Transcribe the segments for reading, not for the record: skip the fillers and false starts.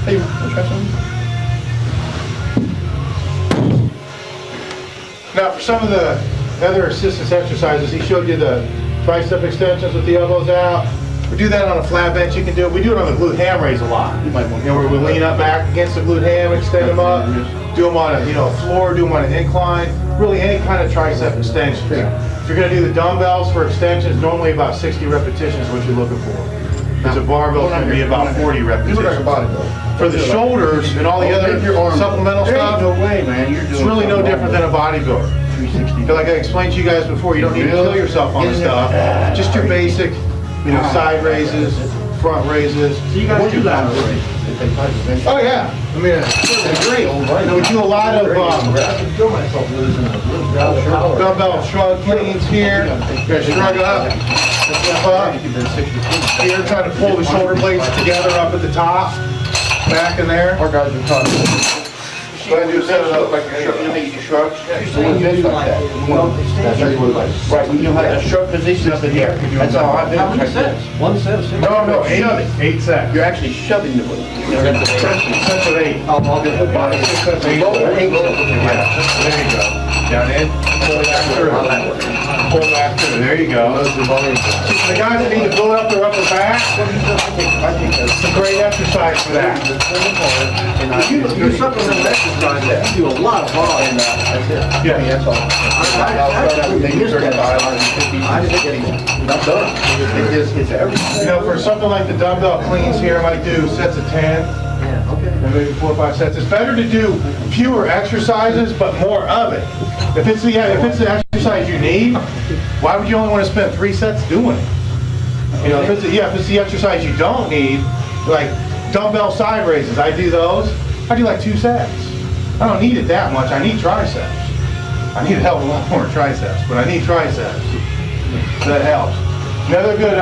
Hey, wanna try something? Now, for some of the other assistance exercises, he showed you the tricep extensions with the elbows out. We do that on a flat bench. You can do it. We do it on the glute ham raise a lot. You know, where we lean up back against the glute ham, extend them up. Do them on a floor. Do them on an incline. Really, any kind of tricep extension. If you're going to do the dumbbells for extensions, normally about 60 repetitions is what you're looking for. Because a barbell can be about 40 repetitions. You look like a bodybuilder. For the shoulders and all the other supplemental stuff, no way, man. it's really no different than a bodybuilder. Like I explained to you guys before, you don't need to kill yourself on the stuff. Just your basic, side raises, front raises. So you guys do lateral raises? Oh yeah, I mean, it's great. We do a lot of dumbbell shrug cleans here. You're gonna shrug up, step up. Here, trying to pull the shoulder blades together up at the top, back in there. Our guys are tough. Go ahead and do a set of those. Like you shrug. So when you do like that, that's how you look like. Right, when you have a shrug position up in here, that's all I do. How many sets? One set of six? No, 8 sets. You're actually shoving the foot. Sets of 8. I'll get the body. 6 sets of 8. There you go. Down in. Pull back through. Pull back through. There you go. The guys that need to build up their upper back, it's a great exercise for that. You supplement exercise, you do a lot of volume. That's it. Yeah. That's all. I just getting not done. It's everything. For something like the dumbbell cleans here, I might do sets of 10. Yeah, okay. And maybe 4 or 5 sets. It's better to do fewer exercises, but more of it. If it's the exercise you need, why would you only want to spend 3 sets doing it? If it's the exercise you don't need, like dumbbell side raises, I do those. I do like 2 sets. I don't need it that much. I need triceps. I need a hell of a lot more triceps, but I need triceps. So that helps. Another good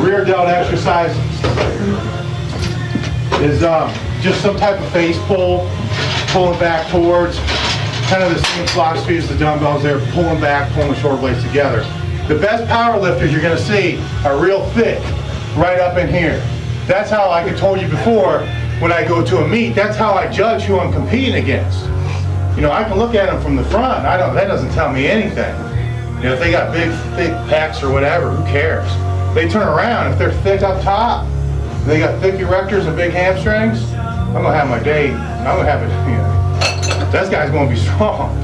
rear delt exercise is just some type of face pull, pulling back towards, kind of the same philosophy as the dumbbells there, pulling back, pulling the shoulder blades together. The best power lifters you're going to see are real thick, right up in here. That's how, like I told you before, when I go to a meet, that's how I judge who I'm competing against. I can look at them from the front, that doesn't tell me anything. If they got big, thick pecs or whatever, who cares? They turn around, if they're thick up top, they got thick erectors and big hamstrings, I'm gonna have my day. I'm gonna have it, that guy's gonna be strong.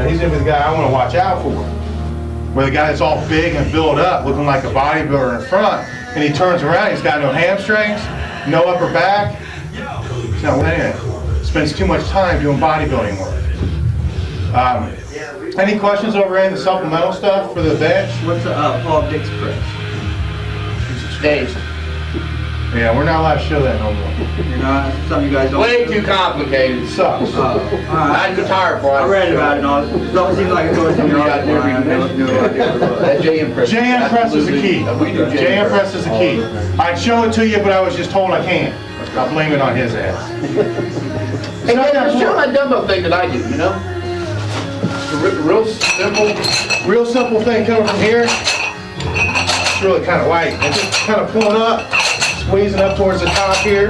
He's gonna be the guy I wanna watch out for. Where the guy that's all big and built up, looking like a bodybuilder in front, and he turns around, he's got no hamstrings, no upper back, he's not winning it. Spends too much time doing bodybuilding work. Any questions over any of the supplemental stuff for the bench? What's Paul Dick's press? Days. Yeah, we're not allowed to show that no more. Some of you guys don't. Way too complicated. It sucks. I'm retired for it. I read about it and all. It always seems like it goes in your eye. That JM press. JM press is the key. We do JM press is the key. I'd show it to you, but I was just told I can't. I'll blame it on his ass. Hey, man, show that dumbbell thing that I do, It's a real simple thing coming from here. It's really kind of light. And just kind of pulling up, squeezing up towards the top here.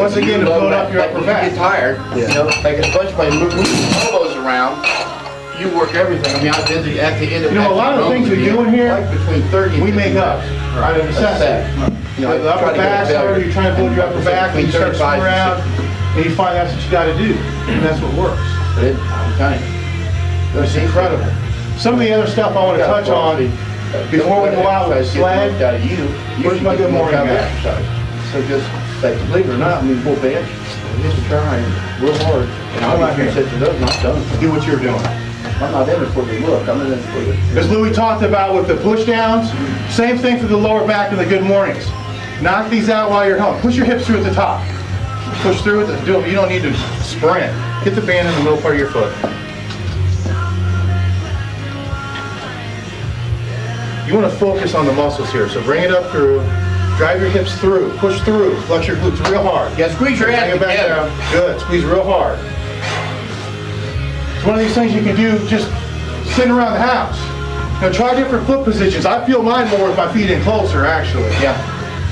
Once again, to build up your upper back. You get tired, like a bunch of my move your elbows around. You work everything. I mean, at the end of a lot of the things we do in here, between 30 we make up. Right of necessity. The upper back, however, you're trying to build your upper back, and you start spinning around, and you find that's what you got to do, and that's what works. I'm telling you. It's incredible. Some of the other stuff I want to touch on before we go out with sled. Where's my good morning guy? So just, like, believe it or not, full bench, just trying real hard. And I'm not here to sit to those, not done. Do what you're doing. I'm not in it for the look, I'm in it for the... As Louis talked about with the push downs, same thing for the lower back and the good mornings. Knock these out while you're home. Push your hips through at the top. Push through it. You don't need to sprint. Hit the band in the middle part of your foot. You want to focus on the muscles here, so bring it up through, drive your hips through, push through, flex your glutes real hard. Yeah, squeeze your ass together. Good, squeeze real hard. It's one of these things you can do just sitting around the house. Try different foot positions. I feel mine more with my feet in closer, actually. Yeah.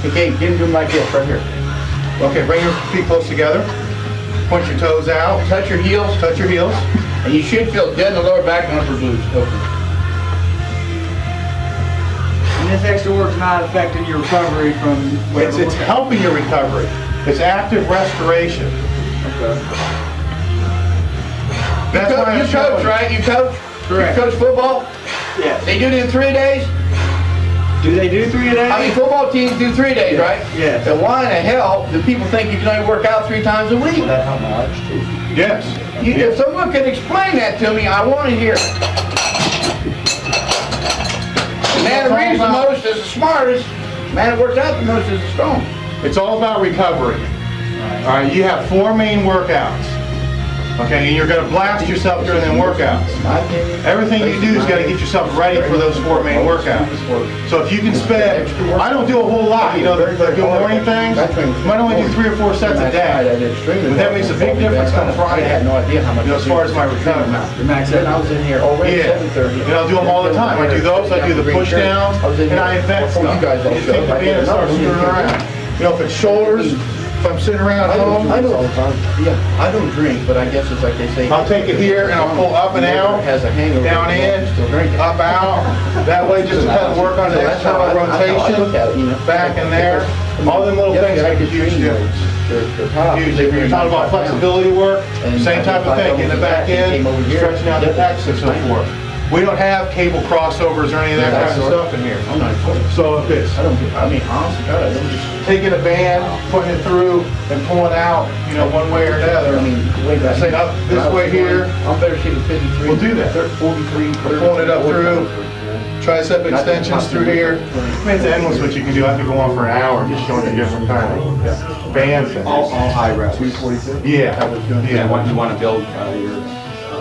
Okay, give them like this, right here. Okay, bring your feet close together. Point your toes out. Touch your heels, Touch your heels. and you should feel dead in the lower back and upper glutes. Open. And this extra work's not affecting your recovery from whatever. It's helping your recovery. It's active restoration. Okay. That's why You I'm coach, showing. right? You coach? Correct. You coach football? Yeah. They do it in 3 days? Do they do 3 a day? I mean, football teams do 3 days, right? Yeah. Then why in the hell do people think you can only work out 3 times a week? Yes. If someone could explain that to me, I want to hear it. The man that reads the most is the smartest. The man that works out the most is the strongest. It's all about recovery. All right, you have 4 main workouts. Okay, and you're going to blast yourself during them workouts. Everything you do is got to get yourself ready for those 4 main workouts. So if you can spend, I don't do a whole lot, you know, the good morning things, I might only do 3 or 4 sets a day. But that makes a big difference come Friday, I had no idea how much. you know, as far as my recovery. I was in here already Yeah, at 7:30. and I'll do them all the time. I do those, I do the push downs, and I invent stuff. You guys all Just show take up. the band and start screwing around. You know, if it's shoulders, if I'm sitting around home, I don't drink, but I guess it's like they say. I'll take it here and I'll pull up and out, Has a hangover. down in, Still drinking. up out. That way just to kind of work on the external rotation, back and there. All them little things make a huge difference. Huge. If you're talking about flexibility work, same type of thing, getting the back in, stretching out the pecs and so forth. We don't have cable crossovers or any of that kind of stuff in here. I'm not important. So if it's I mean, honestly, God, I don't just. taking a band, putting it through, and pulling out, you know, one way or another. I mean, wait, I Say up this way here. I'm better shape at 53. We'll do that. 43. Pulling it up through. Tricep extensions through here. I mean, it's endless what you can do. I could go on for an hour just showing you different kind of band things. All high reps. Yeah, yeah. You want to build your...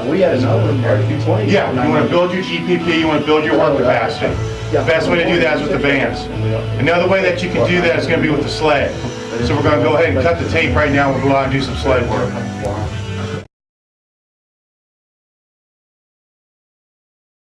We had another one there, 220. Yeah, you want to build your GPP, you want to build your work capacity. The best way to do that is with the bands. Another way that you can do that is going to be with the sled. So we're going to go ahead and cut the tape right now. We'll go out and do some sled work.